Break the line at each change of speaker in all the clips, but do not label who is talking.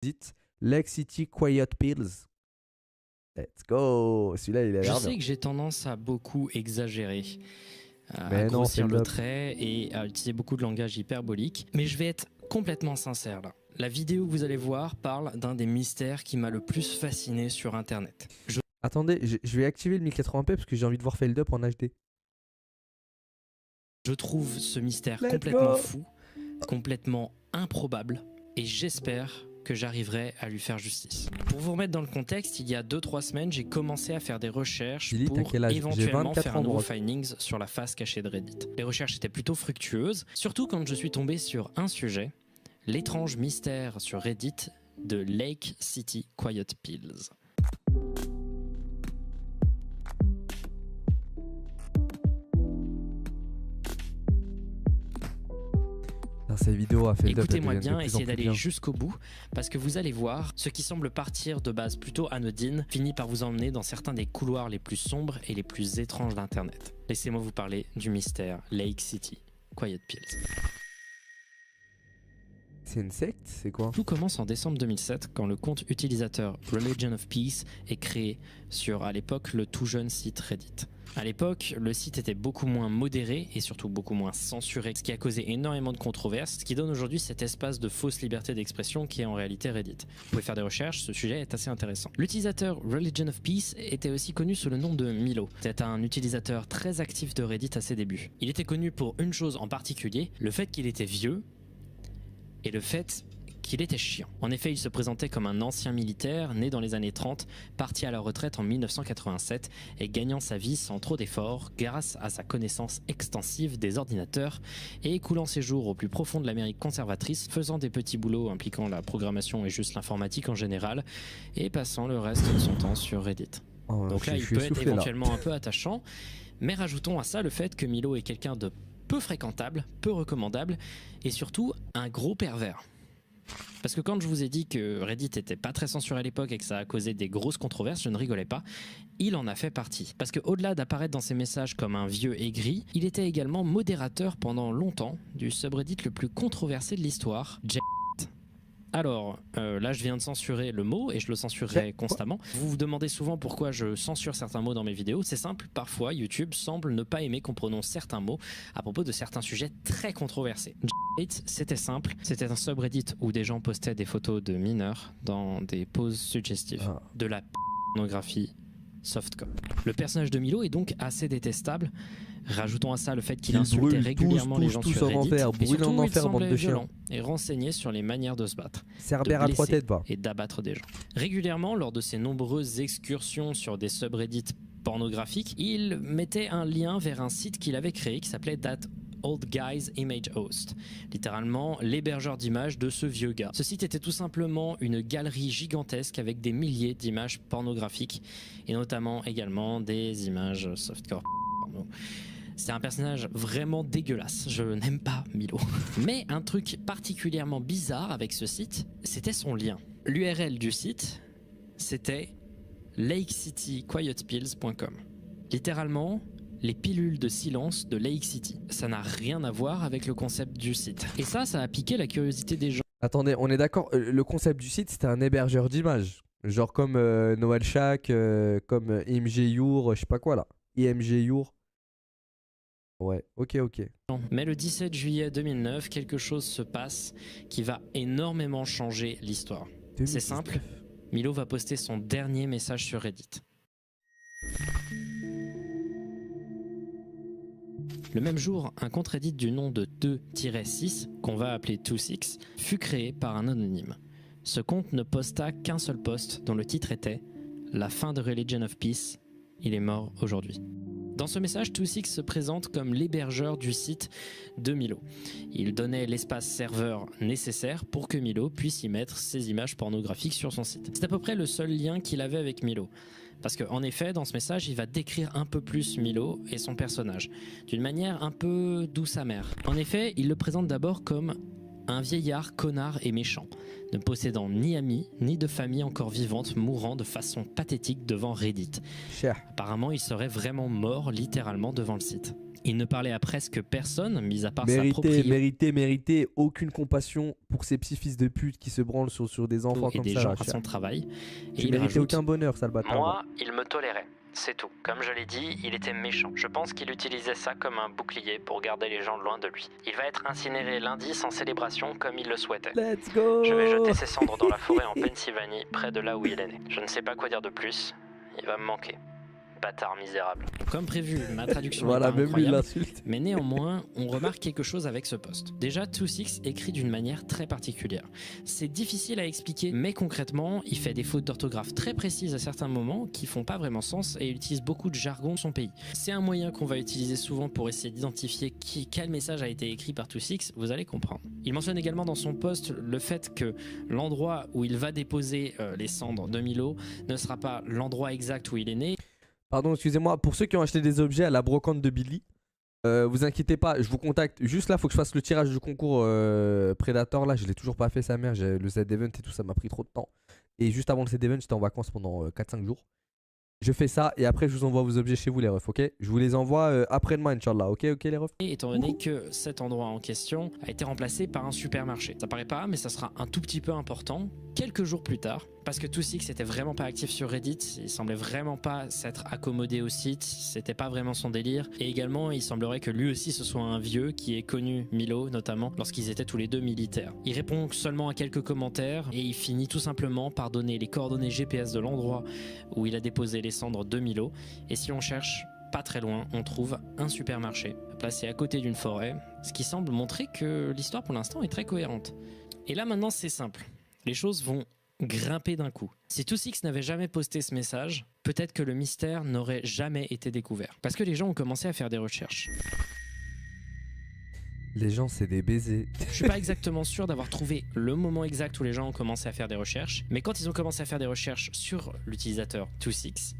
Reddit, Lake City Quiet Pills. Let's go. Celui-là, il a
Je
l'air
sais
bien.
que j'ai tendance à beaucoup exagérer, à
Mais non,
grossir
fais
le
le
trait et à utiliser beaucoup de langage hyperbolique. Mais je vais être complètement sincère là. La vidéo que vous allez voir parle d'un des mystères qui m'a le plus fasciné sur internet.
Attendez, je vais activer le 1080p parce que j'ai envie de voir Failed Up en HD.
Je trouve ce mystère
Let's
complètement
go.
fou, complètement improbable, et j'espère que j'arriverai à lui faire justice. Pour vous remettre dans le contexte, il y a 2-3 semaines, j'ai commencé à faire des recherches
Billy, t'as
pour
quel âge? J'ai
éventuellement
24
faire
ans,
un nouveau
bro.
findings sur la face cachée de Reddit. Les recherches étaient plutôt fructueuses, surtout quand je suis tombé sur un sujet, l'étrange mystère sur Reddit de Lake City Quiet Pills.
Ces vidéos à Failed Up,
Écoutez-moi
elles deviennent
bien,
de plus en
essayez
plus
d'aller
bien.
jusqu'au bout, parce que vous allez voir, ce qui semble partir de base plutôt anodine finit par vous emmener dans certains des couloirs les plus sombres et les plus étranges d'Internet. Laissez-moi vous parler du mystère Lake City Quiet Pills.
C'est une secte? C'est quoi?
Tout commence en décembre 2007 quand le compte utilisateur Religion of Peace est créé sur, à l'époque, le tout jeune site Reddit. À l'époque, le site était beaucoup moins modéré et surtout beaucoup moins censuré, ce qui a causé énormément de controverses, ce qui donne aujourd'hui cet espace de fausse liberté d'expression qui est en réalité Reddit. Vous pouvez faire des recherches, ce sujet est assez intéressant. L'utilisateur Religion of Peace était aussi connu sous le nom de Milo. C'était un utilisateur très actif de Reddit à ses débuts. Il était connu pour une chose en particulier, le fait qu'il était vieux et le fait qu'il était chiant. En effet, il se présentait comme un ancien militaire né dans les années 30, parti à la retraite en 1987 et gagnant sa vie sans trop d'efforts grâce à sa connaissance extensive des ordinateurs et écoulant ses jours au plus profond de l'Amérique conservatrice, faisant des petits boulots impliquant la programmation et juste l'informatique en général et passant le reste de son temps sur Reddit.
Oh,
Donc là, il peut être éventuellement un peu attachant, mais rajoutons à ça le fait que Milo est quelqu'un de peu fréquentable, peu recommandable et surtout un gros pervers. Parce que quand je vous ai dit que Reddit était pas très censuré à l'époque et que ça a causé des grosses controverses, je ne rigolais pas, il en a fait partie. Parce que au-delà d'apparaître dans ses messages comme un vieux aigri, il était également modérateur pendant longtemps du subreddit le plus controversé de l'histoire, J. Alors, là je viens de censurer le mot et je le censurerai constamment. Vous vous demandez souvent pourquoi je censure certains mots dans mes vidéos. C'est simple, parfois YouTube semble ne pas aimer qu'on prononce certains mots à propos de certains sujets très controversés. C'était simple, c'était un subreddit où des gens postaient des photos de mineurs dans des poses suggestives, de la pornographie softcore. Le personnage de Milo est donc assez détestable. Rajoutons à ça le fait qu'il insultait régulièrement les gens sur Reddit et surtout il semblait violent et renseigné sur les manières de se battre, de blesser et d'abattre des gens. Régulièrement, lors de ses nombreuses excursions sur des subreddits pornographiques, il mettait un lien vers un site qu'il avait créé qui s'appelait That Old Guy's Image Host, littéralement l'hébergeur d'images de ce vieux gars. Ce site était tout simplement une galerie gigantesque avec des milliers d'images pornographiques et notamment également des images softcore porno. C'est un personnage vraiment dégueulasse, je n'aime pas Milo. Mais un truc particulièrement bizarre avec ce site, c'était son lien. L'URL du site, c'était lakecityquietpills.com. Littéralement, les pilules de silence de Lake City. Ça n'a rien à voir avec le concept du site. Et ça a piqué la curiosité des gens.
Attendez, on est d'accord, le concept du site, c'était un hébergeur d'images. Genre comme Noël Shack, comme IMGyour, je sais pas quoi là. IMGyour. Ouais, ok.
Mais le 17 juillet 2009, quelque chose se passe qui va énormément changer l'histoire. C'est simple, Milo va poster son dernier message sur Reddit. Le même jour, un compte Reddit du nom de 2-6, qu'on va appeler 26, fut créé par un anonyme. Ce compte ne posta qu'un seul post dont le titre était « La fin de Religion of Peace, il est mort aujourd'hui ». Dans ce message, 26 se présente comme l'hébergeur du site de Milo. Il donnait l'espace serveur nécessaire pour que Milo puisse y mettre ses images pornographiques sur son site. C'est à peu près le seul lien qu'il avait avec Milo. Parce qu'en effet, dans ce message, il va décrire un peu plus Milo et son personnage, d'une manière un peu douce amère. En effet, il le présente d'abord comme un vieillard connard et méchant, ne possédant ni amis, ni de famille encore vivante, mourant de façon pathétique devant Reddit.
Cher.
Apparemment, il serait vraiment mort littéralement devant le site. Il ne parlait à presque personne, mis à part sa
Mérité, aucune compassion pour ces petits fils de pute qui se branlent sur des enfants
et
comme
des
ça.
gens à son travail.
Et il méritait aucun bonheur, sale bâtard.
Moi, il me tolérait. C'est tout. Comme je l'ai dit, il était méchant. Je pense qu'il utilisait ça comme un bouclier pour garder les gens loin de lui. Il va être incinéré lundi sans célébration comme il le souhaitait.
Let's go.
Je vais jeter ses cendres dans la forêt en Pennsylvanie, près de là où il est né. Je ne sais pas quoi dire de plus. Il va me manquer. Bâtard misérable. Comme prévu, ma traduction
voilà,
est
même lui
incroyable,
l'insulte.
mais néanmoins, on remarque quelque chose avec ce post. Déjà, 26 écrit d'une manière très particulière. C'est difficile à expliquer, mais concrètement, il fait des fautes d'orthographe très précises à certains moments qui font pas vraiment sens et il utilise beaucoup de jargon de son pays. C'est un moyen qu'on va utiliser souvent pour essayer d'identifier quel message a été écrit par 26, vous allez comprendre. Il mentionne également dans son post le fait que l'endroit où il va déposer les cendres de Milo ne sera pas l'endroit exact où il est né.
Pardon, excusez-moi, pour ceux qui ont acheté des objets à la brocante de Billy, vous inquiétez pas, je vous contacte. Juste là, faut que je fasse le tirage du concours Predator. Là, je l'ai toujours pas fait, sa mère. Le Z-Event et tout, ça m'a pris trop de temps. Et juste avant le Z-Event, j'étais en vacances pendant 4-5 jours. Je fais ça et après je vous envoie vos objets chez vous les refs, ok? Je vous les envoie après-demain, Inch'Allah, ok les refs?
Et étant donné que cet endroit en question a été remplacé par un supermarché. Ça paraît pas, mais ça sera un tout petit peu important quelques jours plus tard, parce que 26 était vraiment pas actif sur Reddit, il semblait vraiment pas s'être accommodé au site, c'était pas vraiment son délire, et également il semblerait que lui aussi ce soit un vieux qui ait connu Milo, notamment lorsqu'ils étaient tous les deux militaires. Il répond seulement à quelques commentaires, et il finit tout simplement par donner les coordonnées GPS de l'endroit où il a déposé les cendres de Milo, et si on cherche pas très loin, on trouve un supermarché placé à côté d'une forêt, ce qui semble montrer que l'histoire pour l'instant est très cohérente. Et là maintenant c'est simple, les choses vont grimper d'un coup. Si 26 n'avait jamais posté ce message, peut-être que le mystère n'aurait jamais été découvert. Parce que les gens ont commencé à faire des recherches.
Les gens, c'est des baisers.
Je suis pas exactement sûr d'avoir trouvé le moment exact où les gens ont commencé à faire des recherches, mais quand ils ont commencé à faire des recherches sur l'utilisateur 26,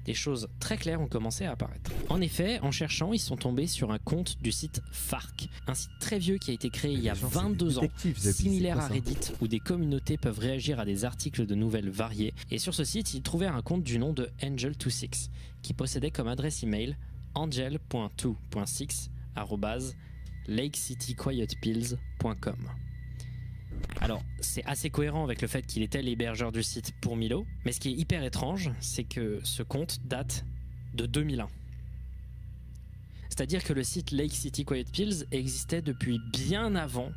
des choses très claires ont commencé à apparaître. En effet, en cherchant, ils sont tombés sur un compte du site Fark, un site très vieux qui a été créé il y a 22 ans, similaire à Reddit, où des communautés peuvent réagir à des articles de nouvelles variés. Et sur ce site, ils trouvèrent un compte du nom de Angel26, qui possédait comme adresse email angel.2.6@lakecityquietpills.com. Alors, c'est assez cohérent avec le fait qu'il était l'hébergeur du site pour Milo, mais ce qui est hyper étrange, c'est que ce compte date de 2001. C'est-à-dire que le site Lake City Quiet Pills existait depuis bien avant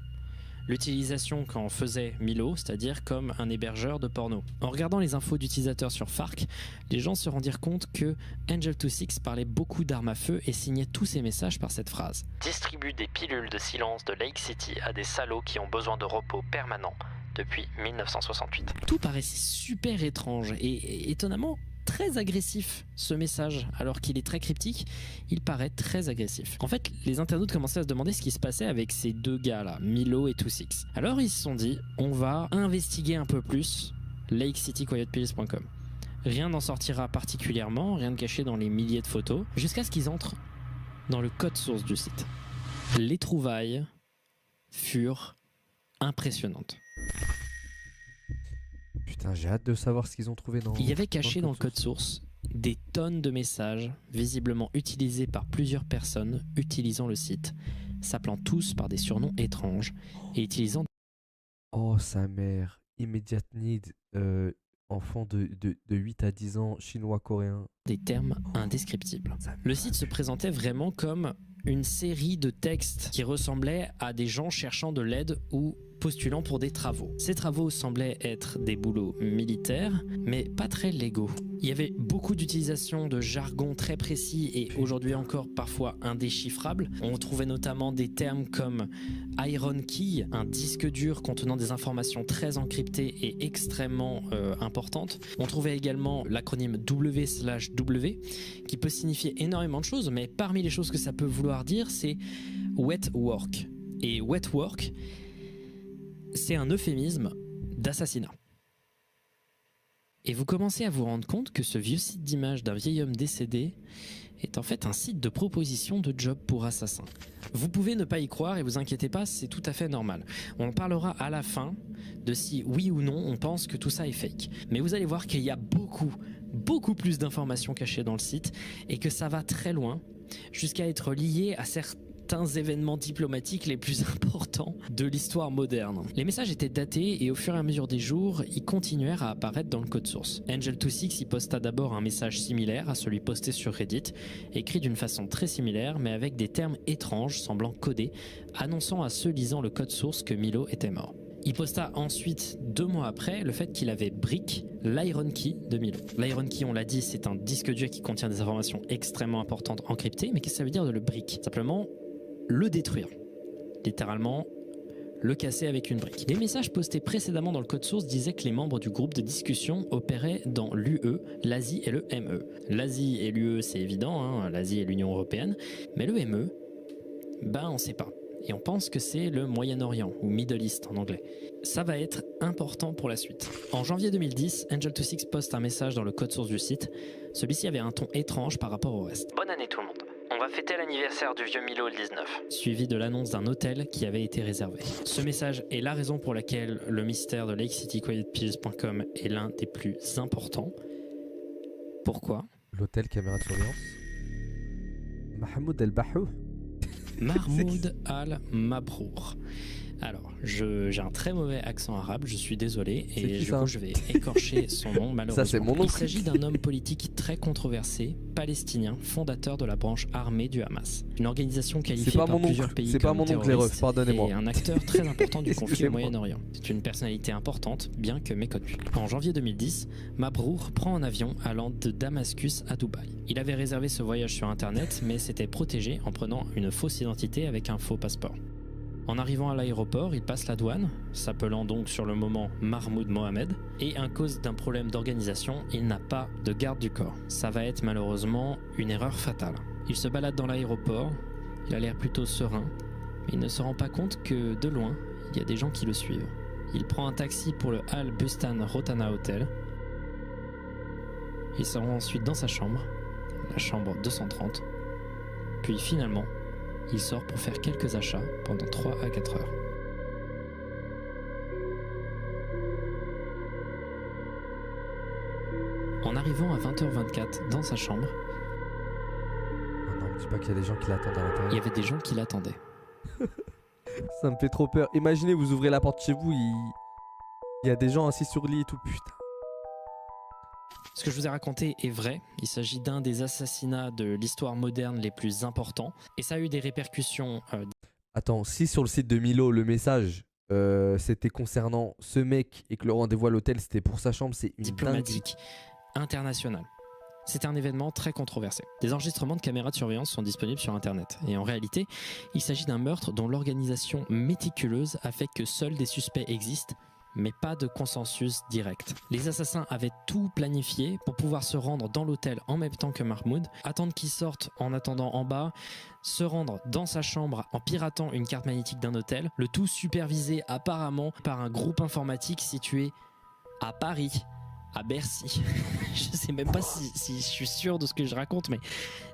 l'utilisation qu'en faisait Milo, c'est-à-dire comme un hébergeur de porno. En regardant les infos d'utilisateurs sur Fark, les gens se rendirent compte que Angel26 parlait beaucoup d'armes à feu et signait tous ses messages par cette phrase. Distribue des pilules de silence de Lake City à des salauds qui ont besoin de repos permanent depuis 1968. Tout paraissait super étrange et étonnamment très agressif ce message, alors qu'il est très cryptique, il paraît très agressif. En fait, les internautes commençaient à se demander ce qui se passait avec ces deux gars-là, Milo et 26. Alors ils se sont dit, on va investiguer un peu plus lakecityquietpills.com. Rien n'en sortira particulièrement, rien de caché dans les milliers de photos, jusqu'à ce qu'ils entrent dans le code source du site. Les trouvailles furent impressionnantes.
Putain, j'ai hâte de savoir ce qu'ils ont trouvé dans...
Il y avait caché dans le code source des tonnes de messages visiblement utilisés par plusieurs personnes utilisant le site, s'appelant tous par des surnoms étranges et utilisant...
Oh, sa mère. Immediate need, enfant de 8 à 10 ans, chinois-coréen.
Des termes indescriptibles. Le site se présentait vraiment comme une série de textes qui ressemblaient à des gens cherchant de l'aide ou postulant pour des travaux. Ces travaux semblaient être des boulots militaires, mais pas très légaux. Il y avait beaucoup d'utilisation de jargon très précis et aujourd'hui encore parfois indéchiffrable. On trouvait notamment des termes comme Iron Key, un disque dur contenant des informations très encryptées et extrêmement importantes. On trouvait également l'acronyme W/W qui peut signifier énormément de choses, mais parmi les choses que ça peut vouloir dire, c'est wet work. Et wet work, c'est un euphémisme d'assassinat. Et vous commencez à vous rendre compte que ce vieux site d'image d'un vieil homme décédé est en fait un site de proposition de job pour assassins. Vous pouvez ne pas y croire et vous inquiétez pas, c'est tout à fait normal. On en parlera à la fin de si oui ou non on pense que tout ça est fake. Mais vous allez voir qu'il y a beaucoup plus d'informations cachées dans le site et que ça va très loin jusqu'à être lié à certains événements diplomatiques les plus importants de l'histoire moderne. Les messages étaient datés et au fur et à mesure des jours, ils continuèrent à apparaître dans le code source. Angel26 y posta d'abord un message similaire à celui posté sur Reddit, écrit d'une façon très similaire mais avec des termes étranges semblant codés, annonçant à ceux lisant le code source que Milo était mort. Il posta ensuite, 2 mois après, le fait qu'il avait brick l'Iron Key de Milo. L'Iron Key, on l'a dit, c'est un disque dur qui contient des informations extrêmement importantes encryptées, mais qu'est-ce que ça veut dire de le brick? Simplement, le détruire. Littéralement, le casser avec une brique. Les messages postés précédemment dans le code source disaient que les membres du groupe de discussion opéraient dans l'UE, l'Asie et le ME. L'Asie et l'UE, c'est évident, hein, l'Asie et l'Union Européenne, mais le ME, on sait pas. Et on pense que c'est le Moyen-Orient, ou Middle East en anglais. Ça va être important pour la suite. En janvier 2010, Angel26 poste un message dans le code source du site. Celui-ci avait un ton étrange par rapport au reste. Bonne année tout le monde. On va fêter l'anniversaire du vieux Milo le 19. Suivi de l'annonce d'un hôtel qui avait été réservé. Ce message est la raison pour laquelle le mystère de LakeCityQuietPills.com est l'un des plus importants. Pourquoi?
L'hôtel caméra de surveillance. Mahmoud El-Bahou.
Mahmoud Al-Mabrour. Alors, j'ai un très mauvais accent arabe, je suis désolé, et du coup je vais écorcher son nom malheureusement.
Ça, c'est mon nom.
Il s'agit d'un homme politique très controversé, palestinien, fondateur de la branche armée du Hamas. Une organisation qualifiée par plusieurs pays comme terroriste et un acteur très important du conflit au Moyen-Orient. C'est une personnalité importante, bien que méconnue. En janvier 2010, Mabrour prend un avion allant de Damascus à Dubaï. Il avait réservé ce voyage sur internet, mais s'était protégé en prenant une fausse identité avec un faux passeport. En arrivant à l'aéroport, il passe la douane, s'appelant donc sur le moment Mahmoud Mohamed, et à cause d'un problème d'organisation, il n'a pas de garde du corps. Ça va être malheureusement une erreur fatale. Il se balade dans l'aéroport, il a l'air plutôt serein, mais il ne se rend pas compte que de loin, il y a des gens qui le suivent. Il prend un taxi pour le Al Bustan Rotana Hotel. Il se rend ensuite dans sa chambre, la chambre 230, puis finalement, il sort pour faire quelques achats pendant 3 à 4 heures. En arrivant à 20h24 dans sa chambre,
oh non, dis pas qu'il y a des gens qui l'attendent à l'intérieur.
Il y avait des gens qui l'attendaient.
Ça me fait trop peur. Imaginez, vous ouvrez la porte chez vous, il y a des gens assis sur le lit et tout, putain.
Ce que je vous ai raconté est vrai, il s'agit d'un des assassinats de l'histoire moderne les plus importants, et ça a eu des répercussions...
Attends, si sur le site de Milo, le message, c'était concernant ce mec, et que le rendez-vous à l'hôtel, c'était pour sa chambre, c'est une
diplomatique internationale. C'était un événement très controversé. Des enregistrements de caméras de surveillance sont disponibles sur internet, et en réalité, il s'agit d'un meurtre dont l'organisation méticuleuse a fait que seuls des suspects existent, mais pas de consensus direct. Les assassins avaient tout planifié pour pouvoir se rendre dans l'hôtel en même temps que Mahmoud, attendre qu'il sorte en attendant en bas, se rendre dans sa chambre en piratant une carte magnétique d'un hôtel, le tout supervisé apparemment par un groupe informatique situé à Paris, à Bercy. Je sais même pas si je suis sûr de ce que je raconte, mais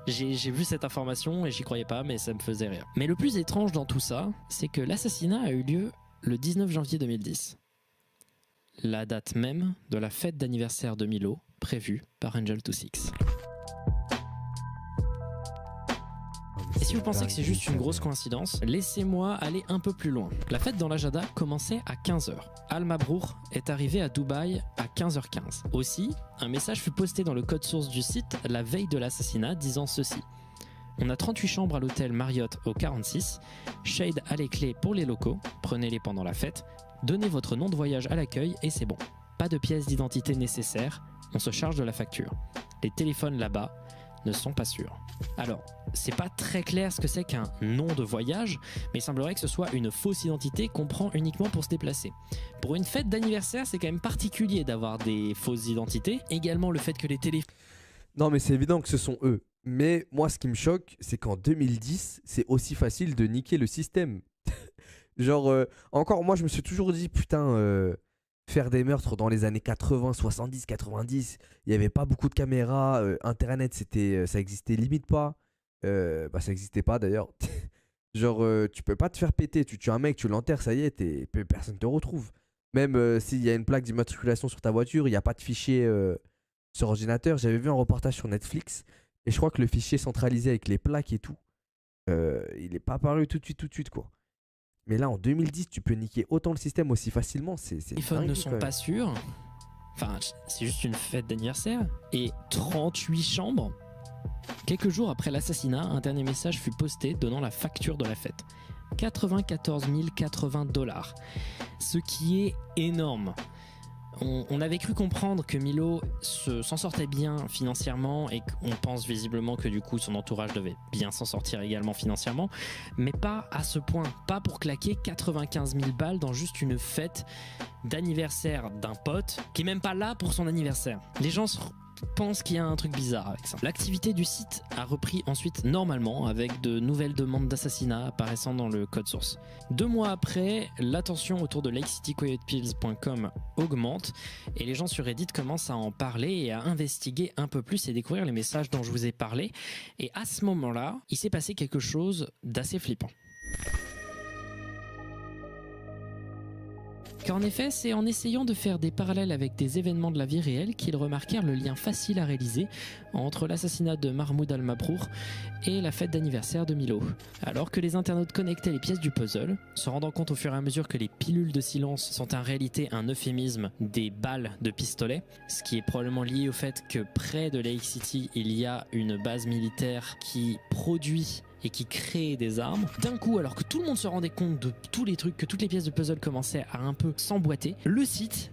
j'ai vu cette information et j'y croyais pas, mais ça me faisait rire. Mais le plus étrange dans tout ça, c'est que l'assassinat a eu lieu le 19 janvier 2010. La date même de la fête d'anniversaire de Milo, prévue par Angel26. Et si vous pensez que c'est juste une grosse coïncidence, laissez-moi aller un peu plus loin. La fête dans l'agenda commençait à 15h. Al-Mabrour est arrivé à Dubaï à 15h15. Aussi, un message fut posté dans le code source du site la veille de l'assassinat disant ceci. On a 38 chambres à l'hôtel Marriott au 46. Shade a les clés pour les locaux. Prenez-les pendant la fête. Donnez votre nom de voyage à l'accueil et c'est bon. Pas de pièces d'identité nécessaires, on se charge de la facture. Les téléphones là-bas ne sont pas sûrs. Alors, c'est pas très clair ce que c'est qu'un nom de voyage, mais il semblerait que ce soit une fausse identité qu'on prend uniquement pour se déplacer. Pour une fête d'anniversaire, c'est quand même particulier d'avoir des fausses identités. Également le fait que les téléphones...
Non mais c'est évident que ce sont eux. Mais moi ce qui me choque, c'est qu'en 2010, c'est aussi facile de niquer le système. Genre, encore moi je me suis toujours dit, putain, faire des meurtres dans les années 80, 70, 90. Il n'y avait pas beaucoup de caméras. Internet, ça existait limite pas. Bah, ça existait pas d'ailleurs. Genre, tu peux pas te faire péter. Tu tues un mec, tu l'enterres, ça y est, personne te retrouve. Même s'il y a une plaque d'immatriculation sur ta voiture, il n'y a pas de fichier sur ordinateur. J'avais vu un reportage sur Netflix et je crois que le fichier centralisé avec les plaques et tout, il n'est pas apparu tout de suite, quoi. Mais là, en 2010, tu peux niquer autant le système aussi facilement.
Les téléphones ne sont pas sûrs. Enfin, c'est juste une fête d'anniversaire. Et 38 chambres. Quelques jours après l'assassinat, un dernier message fut posté donnant la facture de la fête. 94 080 $. Ce qui est énorme. On avait cru comprendre que Milo s'en sortait bien financièrement et qu'on pense visiblement que du coup son entourage devait bien s'en sortir également financièrement, mais pas à ce point, pas pour claquer 95 000 balles dans juste une fête d'anniversaire d'un pote qui est même pas là pour son anniversaire. Les gens pense qu'il y a un truc bizarre avec ça. L'activité du site a repris ensuite normalement avec de nouvelles demandes d'assassinat apparaissant dans le code source. 2 mois après, l'attention autour de lakecitycoyotepills.com augmente et les gens sur Reddit commencent à en parler et à investiguer un peu plus et découvrir les messages dont je vous ai parlé. Et à ce moment-là, il s'est passé quelque chose d'assez flippant. Car en effet, c'est en essayant de faire des parallèles avec des événements de la vie réelle qu'ils remarquèrent le lien facile à réaliser entre l'assassinat de Mahmoud Al-Mabrour et la fête d'anniversaire de Milo. Alors que les internautes connectaient les pièces du puzzle, se rendant compte au fur et à mesure que les pilules de silence sont en réalité un euphémisme des balles de pistolet, ce qui est probablement lié au fait que près de Lake City, il y a une base militaire qui produit et qui crée des armes. D'un coup, alors que tout le monde se rendait compte de tous les trucs, que toutes les pièces de puzzle commençaient à un peu s'emboîter, le site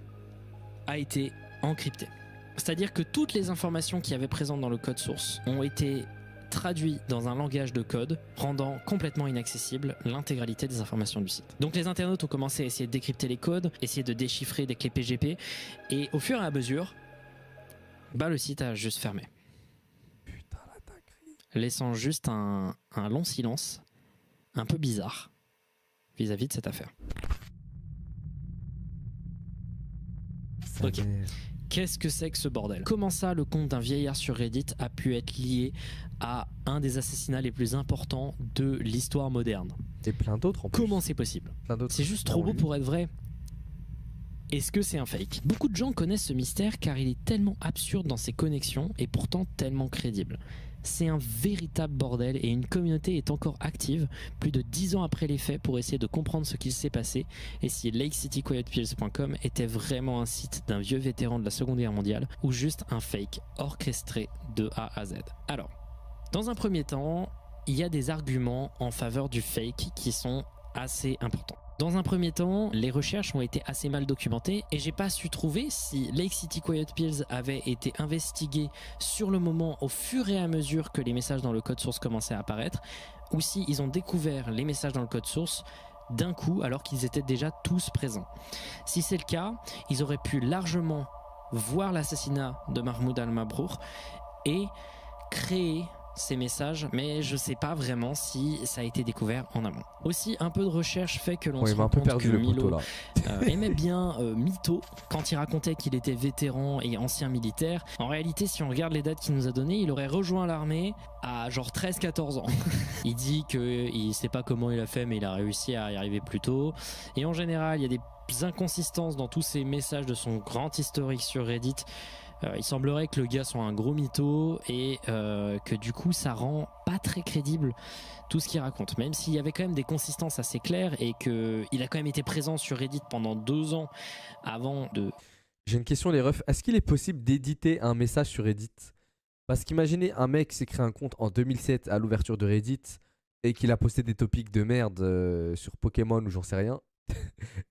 a été encrypté. C'est-à-dire que toutes les informations qui avaient présentes dans le code source ont été traduites dans un langage de code, rendant complètement inaccessible l'intégralité des informations du site. Donc les internautes ont commencé à essayer de décrypter les codes, essayer de déchiffrer des clés PGP, et au fur et à mesure, le site a juste fermé. Laissant juste un long silence un peu bizarre vis-à-vis de cette affaire. Ok, qu'est-ce que c'est que ce bordel? Comment ça, le compte d'un vieillard sur Reddit a pu être lié à un des assassinats les plus importants de l'histoire moderne?
Et plein d'autres en plus.
Comment c'est possible? C'est juste trop beau pour être vrai. Est-ce que c'est un fake? Beaucoup de gens connaissent ce mystère car il est tellement absurde dans ses connexions et pourtant tellement crédible. C'est un véritable bordel et une communauté est encore active plus de 10 ans après les faits pour essayer de comprendre ce qu'il s'est passé et si lakecitycoyotepills.com était vraiment un site d'un vieux vétéran de la Seconde Guerre mondiale ou juste un fake orchestré de A à Z. Alors, dans un premier temps, il y a des arguments en faveur du fake qui sont assez importants. Dans un premier temps, les recherches ont été assez mal documentées et j'ai pas su trouver si Lake City Coyote Pills avait été investigué sur le moment au fur et à mesure que les messages dans le code source commençaient à apparaître ou si ils ont découvert les messages dans le code source d'un coup alors qu'ils étaient déjà tous présents. Si c'est le cas, ils auraient pu largement voir l'assassinat de Mahmoud Al-Mabrour et créer ces messages, mais je sais pas vraiment si ça a été découvert en amont. Aussi, un peu de recherche fait que l'on se rend compte que Milo aimait bien mytho quand il racontait qu'il était vétéran et ancien militaire. En réalité, si on regarde les dates qu'il nous a données, il aurait rejoint l'armée à genre 13-14 ans. Il dit qu'il sait pas comment il a fait, mais il a réussi à y arriver plus tôt. Et en général, il y a des inconsistances dans tous ces messages de son grand historique sur Reddit. Il semblerait que le gars soit un gros mytho et que du coup ça rend pas très crédible tout ce qu'il raconte, même s'il y avait quand même des consistances assez claires et qu'il a quand même été présent sur Reddit pendant 2 ans avant de...
J'ai une question les refs, est-ce qu'il est possible d'éditer un message sur Reddit? Parce qu'imaginez un mec s'est créé un compte en 2007 à l'ouverture de Reddit et qu'il a posté des topics de merde sur Pokémon ou j'en sais rien.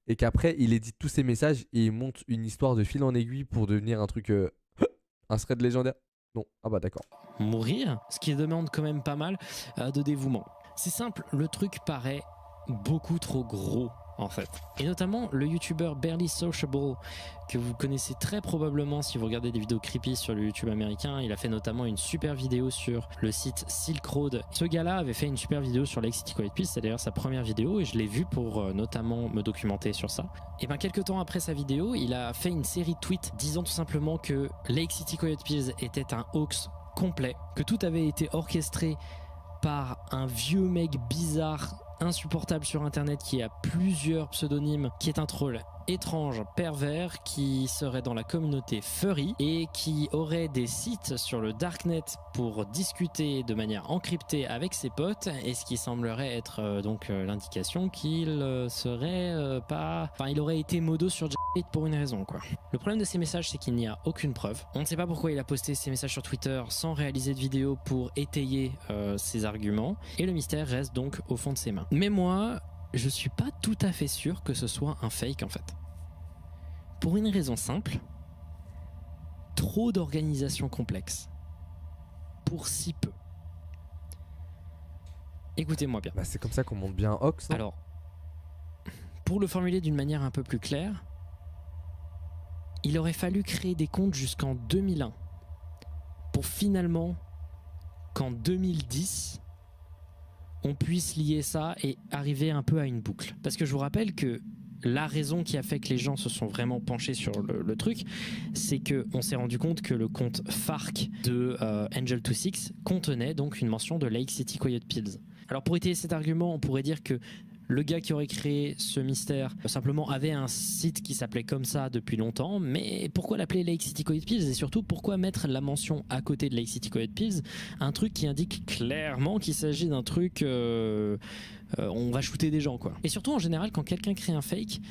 Et qu'après il édite tous ces messages et il monte une histoire de fil en aiguille pour devenir un truc un thread légendaire. Non, ah bah d'accord.
Mourir, ce qui demande quand même pas mal de dévouement. C'est simple, le truc paraît beaucoup trop gros en fait. Et notamment le youtubeur Barely Sociable, que vous connaissez très probablement si vous regardez des vidéos creepy sur le YouTube américain. Il a fait notamment une super vidéo sur le site Silk Road. Ce gars-là avait fait une super vidéo sur Lake City Quiet Pills, c'est d'ailleurs sa première vidéo et je l'ai vu pour notamment me documenter sur ça. Et bien quelques temps après sa vidéo, il a fait une série de tweets disant tout simplement que Lake City Quiet Pills était un hoax complet, que tout avait été orchestré par un vieux mec bizarre, insupportable sur internet, qui a plusieurs pseudonymes, qui est un troll étrange, pervers, qui serait dans la communauté furry et qui aurait des sites sur le darknet pour discuter de manière encryptée avec ses potes, et ce qui semblerait être donc l'indication qu'il serait pas... Enfin, il aurait été modo sur Jade pour une raison, quoi. Le problème de ces messages, c'est qu'il n'y a aucune preuve. On ne sait pas pourquoi il a posté ces messages sur Twitter sans réaliser de vidéo pour étayer ses arguments, et le mystère reste donc au fond de ses mains. Mais moi, je suis pas tout à fait sûr que ce soit un fake en fait. Pour une raison simple, trop d'organisations complexes pour si peu. Écoutez-moi bien.
Bah, c'est comme ça qu'on monte bien un hoax.
Alors, pour le formuler d'une manière un peu plus claire, il aurait fallu créer des comptes jusqu'en 2001 pour finalement qu'en 2010 on puisse lier ça et arriver un peu à une boucle. Parce que je vous rappelle que la raison qui a fait que les gens se sont vraiment penchés sur le truc, c'est qu'on s'est rendu compte que le compte FARC de Angel26 contenait donc une mention de Lake City Quiet Pills. Alors pour étayer cet argument, on pourrait dire que le gars qui aurait créé ce mystère simplement avait un site qui s'appelait comme ça depuis longtemps, mais pourquoi l'appeler Lake City Quiet Pills, et surtout pourquoi mettre la mention à côté de Lake City Quiet Pills, un truc qui indique clairement qu'il s'agit d'un truc on va shooter des gens, quoi. Et surtout en général quand quelqu'un crée un fake,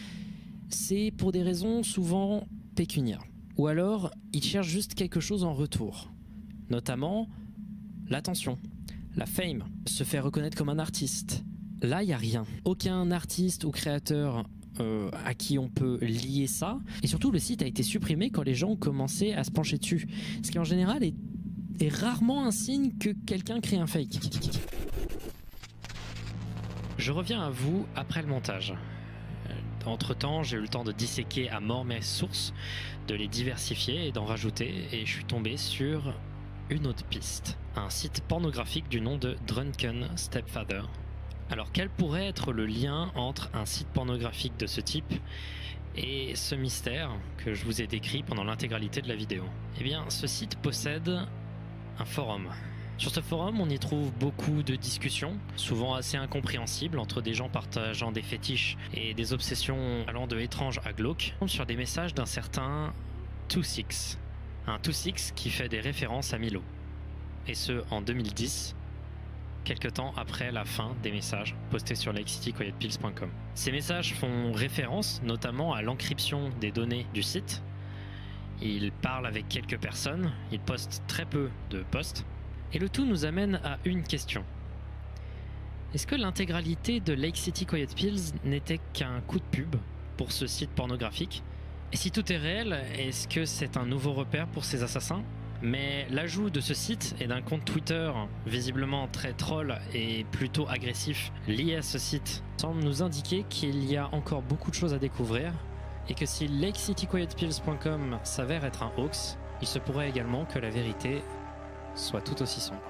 c'est pour des raisons souvent pécuniaires, ou alors il cherche juste quelque chose en retour, notamment l'attention, la fame, se faire reconnaître comme un artiste. Là, il n'y a rien. Aucun artiste ou créateur à qui on peut lier ça. Et surtout, le site a été supprimé quand les gens ont commencé à se pencher dessus. Ce qui, en général, est rarement un signe que quelqu'un crée un fake. Je reviens à vous après le montage. Entre-temps, j'ai eu le temps de disséquer à mort mes sources, de les diversifier et d'en rajouter. Et je suis tombé sur une autre piste. Un site pornographique du nom de Drunken Stepfather. Alors quel pourrait être le lien entre un site pornographique de ce type et ce mystère que je vous ai décrit pendant l'intégralité de la vidéo? Eh bien, ce site possède un forum. Sur ce forum, on y trouve beaucoup de discussions, souvent assez incompréhensibles, entre des gens partageant des fétiches et des obsessions allant de étranges à glauques, sur des messages d'un certain 26. Un 26 qui fait des références à Milo. Et ce, en 2010. Quelque temps après la fin des messages postés sur LakeCityQuietPills.com. Ces messages font référence notamment à l'encryption des données du site. Il parle avec quelques personnes, il poste très peu de posts. Et le tout nous amène à une question. Est-ce que l'intégralité de Lake City Quiet Pills n'était qu'un coup de pub pour ce site pornographique? Et si tout est réel, est-ce que c'est un nouveau repère pour ces assassins? Mais l'ajout de ce site et d'un compte Twitter visiblement très troll et plutôt agressif lié à ce site semble nous indiquer qu'il y a encore beaucoup de choses à découvrir, et que si LakeCityQuietPills.com s'avère être un hoax, il se pourrait également que la vérité soit tout aussi sombre.